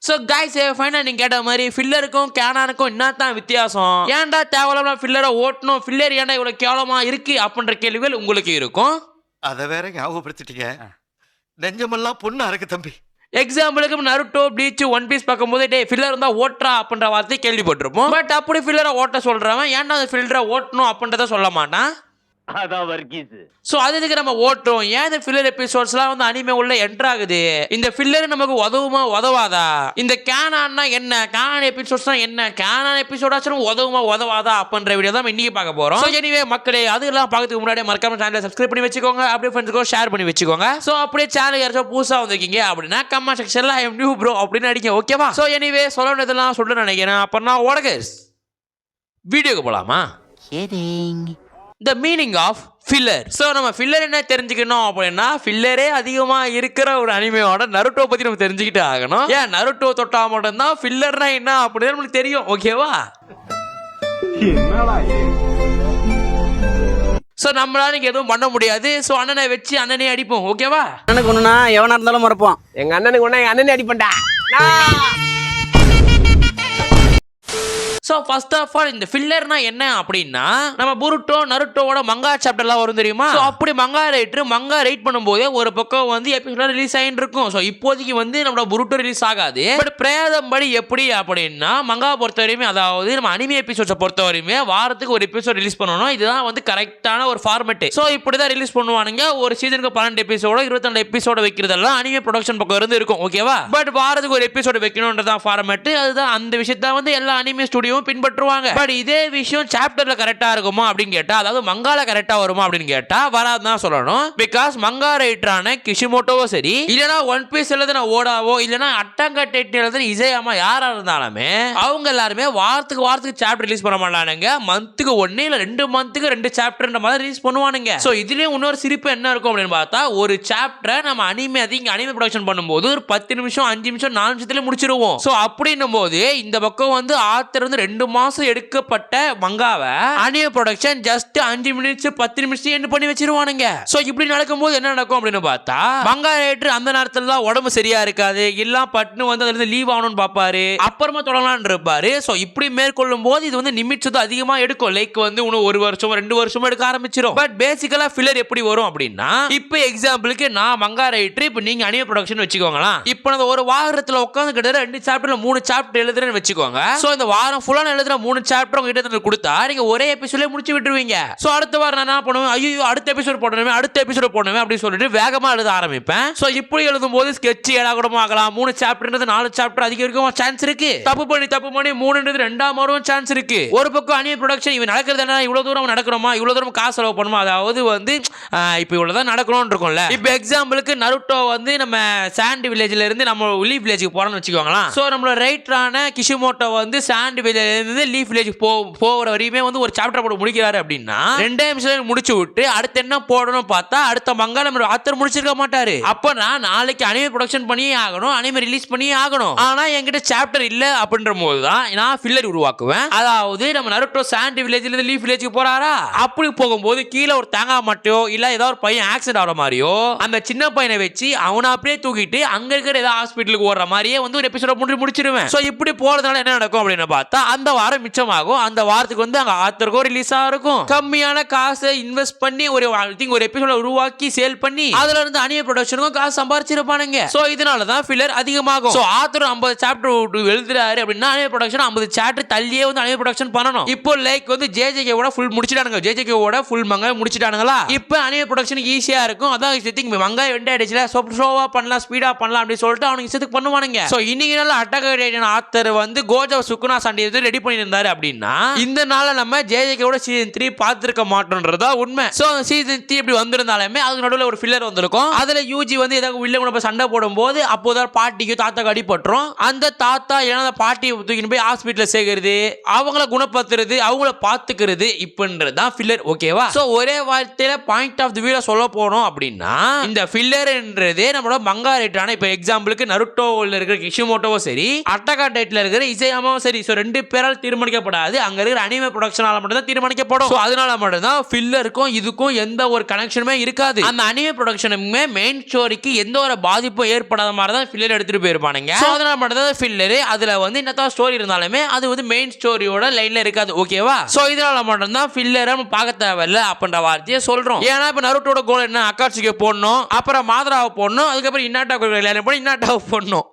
So guys ஃபைனலா நீங்க கேட்ட மாதிரி ஃபில்லருக்கும் கேனானுக்கும் என்னதான் வித்தியாசம், ஏன்டா தேவலாம ஃபில்லரை ஓட்டணும், ஃபில்லர் ஏன்டா இவ்வளவு கேவலமா இருக்கு அப்படின்ற கேள்விகள் உங்களுக்கு இருக்கும். அத வேற ஞாபகப்படுத்திட்டீங்க, நெஞ்சமெல்லாம் பொண்ணு அறக்கு தம்பி. எக்ஸாம்பிளுக்கு நருட்டோ ப்ளீச் ஒன் பீஸ் பார்க்கும்போது டே ஃபில்லர் இருந்தா ஓட்டுறா அப்படின்ற வார்த்தை கேள்விப்பட்டிருப்போம். பட் அப்படி ஃபில்லரை ஓட்ட சொல்றவன் ஏன்டா அந்த ஃபில்லரை ஓட்டணும் அப்படின்றத சொல்ல மாட்டான். அதான் வர்க்கீஸ். சோ அதுக்கு நம்ம ஓட்டுறோம். ஏன் இந்த ஃபில்லர் எபிசோட்ஸ்லாம் வந்து அனிமே உள்ள என்டர் ஆகுது, இந்த ஃபில்லர் நமக்கு உதவுமா உதவாதா, இந்த கேனான்னா என்ன, கேனான் எபிசோட்ஸ்னா என்ன, கேனான் எபிசோடாச்சும் உதவுமா உதவாதா அப்படின்ற வீடியோ தான் இன்னைக்கு பார்க்க போறோம். எனிவே மக்களே, அதெல்லாம் பார்க்கறதுக்கு முன்னாடி மறக்காம சேனலை சப்ஸ்கிரைப் பண்ணி வச்சுக்கோங்க, அப்படியே ஃப்ரெண்ட்ஸ்க்கு ஷேர் பண்ணி வச்சுக்கோங்க. சோ அப்படியே சேனல் யாராச்சும் புதுசா வந்திருக்கீங்க அப்படின்னா கமெண்ட் செக்ஷன்ல ஐ அம் நியூ ப்ரோ அப்படின்னு அடிங்க, ஓகேவா? சோ எனிவே சொல்லணுதெல்லாம் சொல்ல நினைக்கிறேன். அப்பனா ஓடகஸ் வீடியோக்கு போலாமா? The meaning of filler. So நம்ம ஃபில்லர் என்ன தெரிஞ்சுக்கணும் அப்படின்னா, ஃபில்லரே அதிகமாக இருக்கிற ஒரு அனிமையோட நருட்டோ பற்றி நம்ம தெரிஞ்சுக்கிட்டு ஆகணும். ஏன் நருட்டோ தொட்டா மட்டும்தான் ஃபில்லர்னா என்ன அப்படின்னு நம்மளுக்கு தெரியும், ஓகேவா? ஸோ நம்மளால எதுவும் பண்ண முடியாது. ஸோ அண்ணனை வச்சு அண்ணனே அடிப்போம், ஓகேவா? அண்ணனுக்கு ஒண்ணுனா எவனா இருந்தாலும் மறப்போம். எங்க அண்ணனுக்கு ஒண்ணா எங்க அண்ணனே அடிப்பண்டா. ஸோ ஃபர்ஸ்ட் ஆஃப் ஆல் இந்த ஃபில்லர்னா என்ன அப்படின்னா, நம்ம புருட்டோ நருட்டோவோட மங்கா சாப்டர்லாம் வரும் தெரியுமா? ஸோ அப்படி மங்கா ரைட் பண்ணும்போது ஒரு பக்கம் வந்து எபிசோட் ரிலீஸ் ஆகிட்டு இருக்கும். ஸோ இப்போதைக்கு வந்து நம்மளோட புருட்டோ ரிலீஸ் ஆகாது. பட் பிரேதம் படி எப்படி அப்படின்னா, மங்கா பொறுத்த வரையுமே, அதாவது நம்ம அனிமே எபிசோட்ஸை பொறுத்த வரையுமே வாரத்துக்கு ஒரு எபிசோட் ரிலீஸ் பண்ணணும். இதுதான் வந்து கரெக்டான ஒரு ஃபார்மேட். ஸோ இப்படி தான் ரிலீஸ் பண்ணுவானுங்க. ஒரு சீசனுக்கு 12 எபிசோட 22 எபிசோட வைக்கிறதெல்லாம் அனிமே ப்ரொடக்ஷன் பக்கம் இருந்து இருக்கும், ஓகேவா? பட் வாரத்துக்கு ஒரு எபிசோட் வைக்கணும்ன்றதான் ஃபார்மேட். அதுதான் அந்த விஷயத்தை வந்து எல்லா அனிமே ஸ்டுடியோ பின்பற்றுவாங்க. பட் இதே விஷயம் சாப்டர்ல கரெக்டா இருக்குமா அப்படின்னு கேட்டா, அதாவது மங்கால கரெக்டா வருமா அப்படின்னு கேட்டா வராதுதான் சொல்லணும். பிகாஸ் மங்கா ரைட்டரான கிஷிமோட்டோவோ சரி, இல்லனா ஒன் பீஸ் எழுதுன ஓடாவோ, இல்லனா அட்டாக் ஆன் டைட்டன் எழுதுன இசையாமா யாரா இருந்தாலுமே அவங்க எல்லாருமே வாரத்துக்கு சாப்டர் ரிலீஸ் பண்ண மாட்டானுங்க. மந்த்துக்கு 1 இல்ல 2 மந்த்துக்கு 2 சாப்டர்ன்ற மாதிரி ரிலீஸ் பண்ணுவானுங்க. சோ இதுலயும் இன்னொரு சிரிப்பு என்ன இருக்கும் அப்படின்னு பார்த்தா, ஒரு சாப்டரை நம்ம அனிமே அனிமே ப்ரொடக்ஷன் பண்ணும்போது ஒரு 10 நிமிஷம் 5 நிமிஷம் 4 நிமிஷத்துல முடிச்சிருவோம். சோ அப்படின்னும் போது இந்த பக்கம் வந்து ஆத்தர் வந்து 2 மாசம் எடுக்கப்பட்ட மங்காவை அனிமே ப்ரொடக்ஷன் ஜஸ்ட் 5 மினிட்ஸ் 10 நிமிஷம் எண்ட் பண்ணி வச்சிருவானுங்க. சோ இப்படி நடக்கும்போது என்ன நடக்கும் அப்படின்னு பார்த்தா, மங்கா ரைட்டர் அந்த நேரத்துல உடம்பு சரியா இருக்காது, இல்ல பட்னு வந்து அதுல லீவ் ஆகணும்னு பாப்பாரு, அப்புறமா தொடங்கலாம்னு இருப்பாரு. சோ இப்படி மேற்கொள்ளும் போது இது வந்து நிமிட்ஸ் வந்து அதிகமா எடுக்கும். லைக் வந்து இன்னும் 1 வருஷம் 2 வருஷம் எடுக்க ஆரம்பிச்சிடும். பட் பேசிக்கலா ஃபில்லர் எப்படி வரும் அப்படின்னா, இப்போ எக்ஸாம்பிளுக்கு நான் மங்கா ரைட்டர், இப்போ நீங்க அனிமே ப்ரொடக்ஷன் வச்சுக்கோங்களா, இப்போ நான் ஒரு வாரத்துல உட்கார்ந்து கிட்ட 2 சாப்டர்ல 3 சாப்டர் எழுதுறேன்னு வச்சுக்கோங்க. சோ இந்த வாரம் ஃபுல்லா எழுதுற 3 சாப்டர் உங்ககிட்ட கொடுத்தா நீங்க ஒரே எபிசோட்ல முடிச்சு விட்டுருவீங்க. சோ அடுத்த வாரம் நான் என்ன பண்ணுவேன், ஐயோ அடுத்த எபிசோட் போடணுமே அப்படின்னு சொல்லிட்டு வேகமா எழுத ஆரம்பிப்பேன். சோ இப்படி எழுதும்போது ஸ்கெட்ச் ஏடாகூடமா ஆகலாம். 3 சாப்டர்ன்றது 4 சாப்டர் அதிகம் இருக்கும் சான்ஸ் இருக்கு. தப்பு பண்ணி 3ன்றது 2ஆம் வரும் சான்ஸ் இருக்கு. ஒரு பக்கம் அனிமே ப்ரொடக்ஷன் இவன் நடக்கிறது என்ன, இவ்வளவு தூரம் நடக்கணுமா, இவ்வளவு தூரம் காசு செலவு பண்ணுமா, அதாவது வந்து இப்போ இவ்வளவுதான் நடக்கணும்னு இருக்கும்ல. இப்போ எக்ஸாம்பிளுக்கு நருட்டோ வந்து நம்ம சாண்ட் வில்லேஜ்ல இருந்து நம்ம லீஃப் வில்லேஜுக்கு போறோம்னு வச்சுக்கோங்களா. சோ நம்மளோட ரைட்டரான கிஷிமோட்டோ வந்து சாண்ட் வில்லேஜ்ல இருந்து லீஃப் வில்லேஜ் போகிற வரையுமே வந்து ஒரு சாப்டர் போட முடிக்கிறாரு அப்படின்னா 2 நிமிஷம் முடிச்சு விட்டு அடுத்து என்ன போடணும் பார்த்தா அடுத்த மங்காளம் ஆத்தர் முடிச்சிருக்க மாட்டாரு. அப்ப நான் நாளைக்கு அனிமே ப்ரொடக்ஷன் பண்ணியே ஆகணும், அனிமே ரிலீஸ் பண்ணியே ஆகணும். ஆனா என்கிட்ட சாப்டர் இல்ல அப்படின்ற போது தான் நான் ஃபில்லர் உருவாக்குவேன். அதாவது நம்ம நருட்டோ சாண்ட் வில்லேஜ்ல இருந்து லீஃப் வில்லேஜுக்கு போறாரா, அப்படி போகும்போது கீழே ஒரு தேங்காய் மட்டையோ இல்ல ஏதோ ஒரு பையன் ஆக்சிடென்ட் ஆகிற மாதிரியோ அந்த சின்ன பையனை வச்சு அவனை அப்படியே தூக்கிட்டு அங்க இருக்கிற ஏதாவது ஹாஸ்பிட்டலுக்கு ஓடுற மாதிரியே வந்து ஒரு எபிசோட முடிச்சிருவேன். சோ இப்படி போறதுனால என்ன நடக்கும் அப்படின்னு பார்த்தா, அந்த வாரம் மிச்சமாகும். அந்த வாரத்துக்கு வந்து அங்க ஆத்தருக்கும் ரிலீஸ் ஆகும். கம்மியான காசை இன்வெஸ்ட் பண்ணி ஒரு எபிசோட உருவாக்கி சேல் பண்ணி அதுல இருந்து அனிமே ப்ரொடக்ஷனுக்கும் காசு சம்பாதிச்சிருப்பானுங்க. சோ இதனால தான் ஃபில்லர் அதிகமாகும். சோ ஆத்தர் 50 சாப்டர் எழுதுறாரு அப்படின்னா அனிமே ப்ரொடக்ஷன் 50 சாப்டர் தள்ளியே வந்து அனிமே ப்ரொடக்ஷன் பண்ணணும். இப்போ லைக் வந்து ஜேஜேகே ஓட ஃபுல் முடிச்சிட்டானுங்க, ஜேஜேகே ஓட ஃபுல் மங்காய் முடிச்சிட்டானுங்களா. இப்போ அனிமே ப்ரொடக்ஷன் ஈஸியா இருக்கும். அதான் இஷ்டத்துக்கு மங்காய் வெண்டை அடிச்சுல ஸ்லோவா பண்ணலாம் ஸ்பீடா பண்ணலாம் அப்படின்னு சொல்லிட்டு அவனுக்கு இஷ்டத்துக்கு பண்ணுவானுங்க. சோ இன்னைக்கு நாள் அட்டாக் ஆன் டைட்டன் ஆத்தர் வந்து கோஜோ சுக்குனா சண்டை ரெடி பண்ணி இருந்தாரு அப்படின்னா இந்த நாள நம்ம ஜேஜேகேவோட சீசன் 3 பார்த்திருக்க மாட்டோம்ன்றதா உண்மை. சோ சீசன் 3 இப்படி வந்திருந்தாலுமே அதுக்கு நடுவில் ஒரு ஃபில்லர் வந்திருக்கும். அதுல யூஜி வந்து ஏதாவது வில்ல கூட சண்டை போடும்போது அப்போதான் பாட்டிக்கு தாத்தாக்கு அடிபட்டுரும். அந்த தாத்தா ஏன்னா பாட்டியை தூக்கிட்டு போய் ஹாஸ்பிட்டல சேர்க்கிறது, அவங்கள குணப்படுத்துறது, அவங்கள பாத்துக்கிறது இப்பன்றதுதான் ஃபில்லர், ஓகேவா? சோ ஒரே வார்த்தையில பாயிண்ட் ஆஃப் தி வியூல சொல்ல போனோம் அப்படின்னா இந்த ஃபில்லர்ன்றதே நம்மளோட மங்கா ரைட்டரான இப்போ எக்ஸாம்பிளுக்கு நருட்டோவில் இருக்கிற கிஷிமோட்டோவோ சரி, அட்டாக் ஆன் டைட்டன்ல இருக்கிற இசையாமாவும் சரி, சோ 2 பேரால் தீர்மானிக்கப்படாது, அங்க இருக்கிற அனிமே ப்ரொடக்ஷனால மட்டும் தான் தீர்மானிக்கப்படும். சோ அதனால மட்டும் தான் ஃபில்லருக்கும் இதுக்கும் எந்த ஒரு கனெக்ஷனுமே இருக்காது. அந்த அனிமே ப்ரொடக்ஷனுமே மெயின் ஸ்டோரிக்கு எந்த ஒரு பாதிப்பும் ஏற்படாத மாதிரி தான் ஃபில்லர் எடுத்துட்டு போயிருப்பானுங்க. சோ அதனால மட்டும் தான் ஃபில்லர் அதுல வந்து என்னத்தா ஸ்டோரி இருந்தாலுமே அது வந்து மெயின் ஸ்டோரியோட லைன்ல இருக்காது. ஓகேவா? சோ இதனால மட்டும் தான் ஃபில்லரை நம்ம பார்க்க தேவையில்ல அப்படின்ற வார்த்தையை சொல்றோம். ஏன்னா இப்ப நருட்டோட கோல் என்ன, அக்காட்சுக்கு போடணும், அப்புறம் மாதராவை போடணும், அதுக்கப்புறம் இன்னாட்டாவை போடணும்.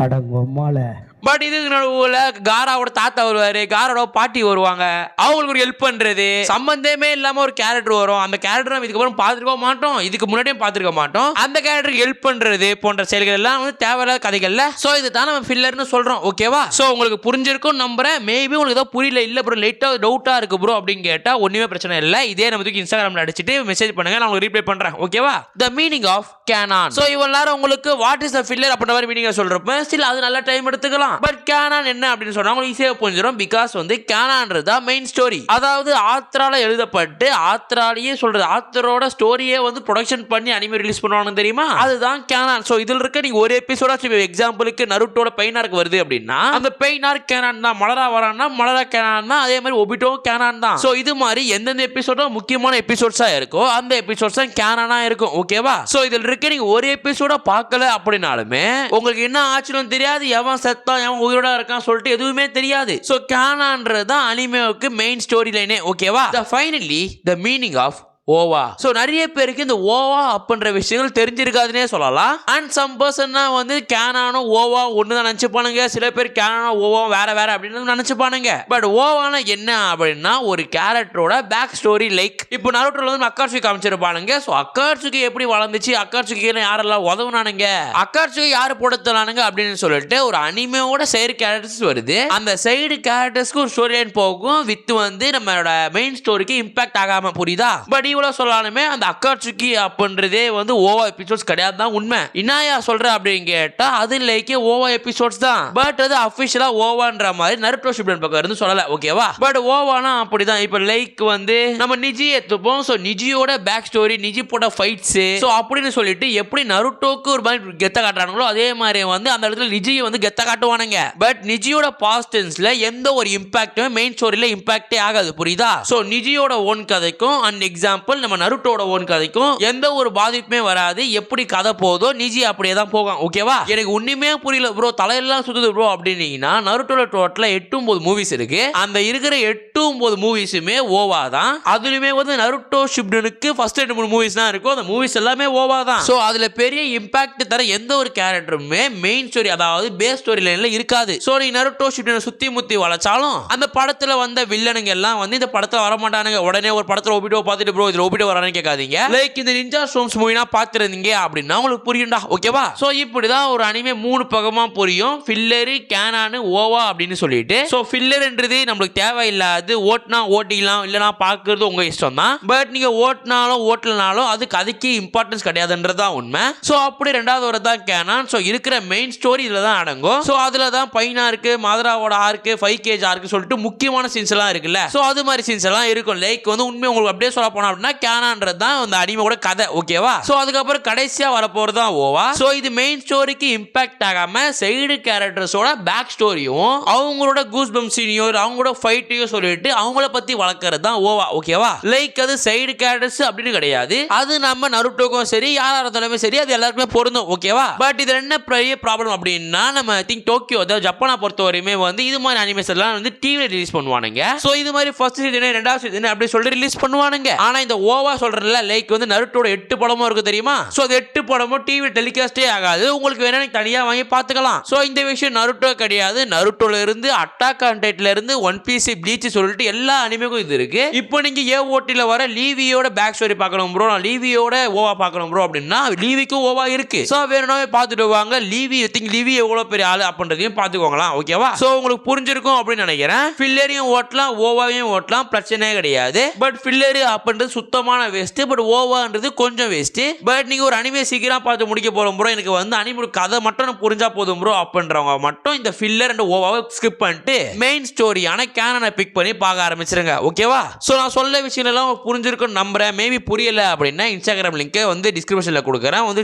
அடங்கம்மால பட் இதுக்கு நடுவுல காராவோட தாத்தா வருவாரு, காரோட பாட்டி வருவாங்க, அவங்களுக்கு ஒரு ஹெல்ப் பண்றது, சம்பந்தமே இல்லாம ஒரு கேரக்டர் வரும். அந்த கேரக்டர் நம்ம இதுக்கப்புறம் பார்த்துருக்க மாட்டோம், இதுக்கு முன்னாடியும் பார்த்துருக்க மாட்டோம். அந்த கேரக்டருக்கு ஹெல்ப் பண்றது போன்ற செயல்கள் எல்லாம் வந்து தேவையில்லாத கதைகள்ல. சோ இதுதான் நம்ம ஃபில்லர்னு சொல்றோம். ஓகேவா? சோ உங்களுக்கு புரிஞ்சிருக்கும் நம்புறேன். மேபி உங்களுக்கு ஏதோ புரியல, இல்ல ப்ரோ லைட்டா டவுட்டா இருக்கு ப்ரோ அப்படின்னு கேட்டா ஒண்ணுமே பிரச்சனை இல்லை. இதே நம்ம தூக்கி இன்ஸ்டாகிராம்ல அடிச்சிட்டு மெசேஜ் பண்ணுங்க, நான் உங்களுக்கு ரீப்ளை பண்றேன். ஓகேவா? The meaning of canon. So இவ்வளவு நேரம் உங்களுக்கு வாட் இஸ் த ஃபில்லர் அப்படின்ற மாதிரி மீனிங் சொல்றப்ப ஸ்டில் அது நல்ல டைம் எடுத்துக்கலாம். பட் கேனான் என்ன அப்படின்னு சொன்னா உங்களுக்கு ஈஸியா புரிஞ்சிடும். பிகாஸ் வந்து கேனான்றது மெயின் ஸ்டோரி. அதாவது ஆத்தரால எழுதப்பட்டு ஆத்தராலேயே சொல்றது, ஆத்தரோட ஸ்டோரியே வந்து ப்ரொடக்ஷன் பண்ணி அனிமே ரிலீஸ் பண்ணுவாங்க தெரியுமா, அதுதான் கேனான். சோ இதுல இருக்க நீங்க ஒரு எபிசோட எக்ஸாம்பிளுக்கு நருட்டோட பெயினார்க்கு வருது அப்படின்னா அந்த பெயினார் கேனான் தான். மலரா வரான்னா மலரா கேனான் தான். அதே மாதிரி ஒபிட்டோ கேனான் தான். சோ இது மாதிரி எந்தெந்த எபிசோட முக்கியமான எபிசோட்ஸா இருக்கோ அந்த எபிசோட்ஸ் தான் கேனானா இருக்கும். ஓகேவா? சோ இதுல இருக்க நீங்க ஒரு எபிசோட பார்க்கல அப்படினாலுமே உங்களுக்கு என்ன ஆச்சுன்னு தெரியாது, எவன் செத்தான் எவன் உயிரோட இருக்கான் சொல்லிட்டு எதுவுமே தெரியாது. சோ கேனான்றது தான் அனிமேவுக்கு மெயின் ஸ்டோரி லைனே. ஓகேவா? ஃபைனலி த மீனிங் ஆஃப் ஓவா. சோ நிறைய பேருக்கு இந்த ஓவா அப்படின்ற விஷயங்கள் தெரிஞ்சிருக்காதுன்னே சொல்லலாம். அண்ட் சம் பர்சன் வந்து கேனானும் ஓவா ஒண்ணுதான் நினைச்சுப்பானுங்க. சில பேர் கேனானும் ஓவா வேற வேற அப்படின்னு நினைச்சுப்பானுங்க. பட் ஓவானா என்ன அப்படின்னா ஒரு கேரக்டரோட பேக் ஸ்டோரி. லைக் இப்போ நருட்டோல வந்து அக்காட்சுகி காமிச்சிருப்பானுங்க. சோ அக்காட்சுகி எப்படி வளர்ந்துச்சு, அக்காட்சுகி யாரெல்லாம் உதவுனானுங்க, அக்காட்சுகி யாரு போடுத்தானுங்க அப்படின்னு சொல்லிட்டு ஒரு அனிமேவோட சைடு கேரக்டர்ஸ் வருது. அந்த சைடு கேரக்டர்ஸ்க்கு ஒரு ஸ்டோரி லைன் போகும் வித் வந்து நம்மளோட மெயின் ஸ்டோரிக்கு இம்பாக்ட் ஆகாம. புரியுதா? பட் இவ்வளவு சொல்லாலுமே அந்த அக்காட்சுகி அப்படின்றதே வந்து ஓவா எபிசோட்ஸ் கிடையாது தான் உண்மை. இன்னாயா சொல்ற அப்படின்னு கேட்டா அது லைக் ஓவா எபிசோட்ஸ் தான். பட் அது அபிஷியலா ஓவான்ற மாதிரி நருட்டோ ஷிப்டன் பக்கம் இருந்து சொல்லல. ஓகேவா? பட் ஓவானா அப்படிதான். இப்ப லைக் வந்து நம்ம நிஜி எடுத்துப்போம். சோ நிஜியோட பேக் ஸ்டோரி, நிஜி போட்ட ஃபைட்ஸ், சோ அப்படின்னு சொல்லிட்டு எப்படி நருட்டோக்கு ஒரு மாதிரி கெத்த காட்டுறாங்களோ அதே மாதிரி வந்து அந்த இடத்துல நிஜியை வந்து கெத்த காட்டுவானுங்க. பட் நிஜியோட பாஸ்ட் டென்ஸ்ல எந்த ஒரு இம்பாக்ட்டுமே மெயின் ஸ்டோரியில இம்பாக்டே ஆகாது. புரியுதா? சோ நிஜியோட ஓன் கதைக்கும் அண்ட் எக்ஸாம்பிள் நம்ம நருட்டோட ஓன் கதைக்கும் எந்த ஒரு பாதிப்புமே வராது. எப்படி கதை போதோ நிஜி அப்படியே தான் போகும். ஓகேவா? எனக்கு ஒண்ணுமே புரியல ப்ரோ, தலையெல்லாம் சுத்துது ப்ரோ அப்படின்னீங்கன்னா நருட்டோட டோட்டலா 8-9 மூவிஸ் இருக்கு. அந்த இருக்கிற 8-9 மூவிஸுமே ஓவா தான். அதுலயுமே வந்து நருட்டோ ஷிப்டனுக்கு ஃபர்ஸ்ட் 2-3 மூவிஸ் தான் இருக்கும். அந்த மூவிஸ் எல்லாமே ஓவா தான். சோ அதுல பெரிய இம்பாக்ட் தர எந்த ஒரு கேரக்டருமே மெயின் ஸ்டோரி அதாவது பேஸ் ஸ்டோரி லைன்ல இருக்காது. சோ நீ நருட்டோ ஷிப்டனை சுத்தி முத்தி வளைச்சாலும் அந்த படத்துல வந்த வில்லனுங்க எல்லாம் வந்து இந்த படத்துல வர மாட்டானுங்க. உடனே ஒரு படத்துல ஒபிட்டோ பார்த்துட்டு ப்ரோ இது ஒபிட்டோ வரானே கேட்காதீங்க. லைக் இந்த நிஞ்சா ஸ்டோர்ம்ஸ் மூவினா பார்த்திருந்தீங்க அப்படின்னா உங்களுக்கு புரியும்டா. ஓகேவா? சோ இப்படிதான் ஒரு அனிமே 3 பக்கமா புரியும். ஃபில்லர், கேனான், ஓவா அப்படின்னு சொல்லிட்டு. சோ ஃபில்லர்ன்றது நம்மளுக்கு தேவையில்லாது. ஓட்னா ஓட்டிக்கலாம், இல்லனா பார்க்கிறது உங்க இஷ்டம் தான். பட் நீங்க ஓட்டினாலும் ஓட்டலனாலும் அதுக்கு அதுக்கு இம்பார்ட்டன்ஸ் கிடையாதுன்றது தான் உண்மை. சோ அப்படி ரெண்டாவது ஒரு தான் கேனான். சோ இருக்கிற மெயின் ஸ்டோரி இதுல தான் அடங்கும். சோ அதுல தான் பைனா இருக்கு, மாதராவோட ஆர்க்கு, 5K ஆர்க்கு சொல்லிட்டு முக்கியமான சீன்ஸ் எல்லாம் இருக்குல்ல. சோ அது மாதிரி சீன்ஸ் எல்லாம் இருக்கும். லைக் வந்து உண்மை உங்களுக்கு அப்படியே சொல்ல போனா அப்படின்னா கேனான்றது தான் அந்த அனிமேவோட கதை. ஓகேவா? சோ அதுக்கப்புறம் கடைசியா வரப்போறது தான் ஓவா. சோ இது மெயின் ஸ்டோரிக்கு இம்பாக்ட் ஆகாம சைடு கேரக்டர்ஸோட பேக் ஸ்டோரியும் அவங்களோட கூஸ் பம்ப் சீனியர் அவங்களோட ஃபைட்டையும் சொல்லிட்டு அவங்கள பத்தி வளர்க்கறது தான் ஓவா. ஓகேவா? லைக் அது சைடு கேரக்டர்ஸ் அப்படின்னு கிடையாது. அது நம்ம நருட்டோக்கும் சரி யாரா இருந்தாலுமே சரி அது எல்லாருக்குமே பொருந்தும். ஓகேவா? பட் இது என்ன பெரிய ப்ராப்ளம் அப்படின்னா நம்ம திங்க் டோக்கியோ அதாவது ஜப்பானை பொறுத்தவரையுமே வந்து இது மாதிரி அனிமேஸ் எல்லாம் வந்து டிவில ரிலீஸ் பண்ணுவானுங்க. சோ இது மாதிரி ஃபர்ஸ்ட் சீசன் ரெண்டாவது சீசன் அப்படி சொல்லி ரிலீஸ் பண்ணுவானுங்க. ஆனா இந்த ஓவா சொல்றதுல லைக் வந்து நருட்டோட 8 படமும் இருக்கு தெரியுமா? சோ அது 8 படமும் டிவி டெலிகாஸ்டே ஆகாது. உங்களுக்கு வேணா நீங்க தனியா வாங்கி பாத்துக்கலாம். சோ இந்த விஷயம் நருட்டோ கிடையாது. நருட்டோல இருந்து அட்டாக் ஆன் டைட்ல இருந்து ஒன் பீஸ், ப்ளீச் சொல்லிட்டு எல்லா அனிமேக்கும் இது இருக்கு. இப்போ நீங்க ஏஓடில வர லீவியோட பேக் ஸ்டோரி பார்க்கணும் ப்ரோ, நான் லீவியோட ஓவா பார்க்கணும் ப்ரோ அப்படின்னா லீவிக்கும் ஓவா இருக்கு. சோ வேணும்னாவே பார்த்துட்டு வாங்க. லீவி லீவி எவ்வளவு பெரிய ஆளு அப்படின்றதையும் பார்த்துக்கோங்களா. ஓகேவா? சோ உங்களுக்கு புரிஞ்சிருக்கும் அப்படின்னு நினைக்கிறேன். ஃபில்லரையும் ஓட்டலாம், ஓவாவையும் ஓட்டலாம், பிரச்சனையே கிடையாது. பட் ஃபில்லர் அப்படின்றது சுத்தமான வேஸ்ட். பட் ஓவான்றது கொஞ்சம் வேஸ்ட். பட் நீங்க ஒரு அனிமே சீக்கிரம் பார்த்து முடிக்க போறோம் ப்ரோ, எனக்கு வந்து அனிமே கதை மட்டும் புரிஞ்சா போதும் ப்ரோ அப்படின்றவங்க மட்டும் இந்த ஃபில்லர் அண்ட் ஓவாவை ஸ்கிப் பண்ணிட்டு மெயின் ஸ்டோரியான கேனனை பிக் பண்ணி பார்க்க ஆரம்பிச்சிருங்க. ஓகேவா? ஸோ நான் சொல்ல விஷயம் எல்லாம் புரிஞ்சிருக்குன்னு நம்புறேன். மேபி புரியல அப்படின்னா இன்ஸ்டாகிராம் லிங்க் வந்து டிஸ்கிரிப்ஷன்ல கொடுக்குறேன், வந்து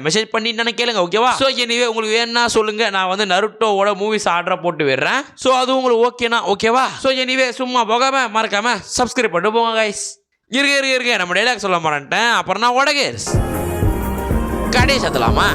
மெசேஜ் பண்ணி என்ன கேளுங்க. ஓகேவா? ஸோ எனிவே உங்களுக்கு வேணா சொல்லுங்க, நான் வந்து நருட்டோவோட மூவிஸ் ஆர்டரை போட்டு விடுறேன். ஸோ அது உங்களுக்கு ஓகேனா ஓகேவா? ஸோ எனிவே சும்மா போகாம மறக்காம சப்ஸ்கிரைப் பண்ணிட்டு போங்க கைஸ். இருக்க நம்ம டைலாக் சொல்ல மாட்டேன். அப்புறம் நான் உடகேஸ் கடை சத்தலாமா?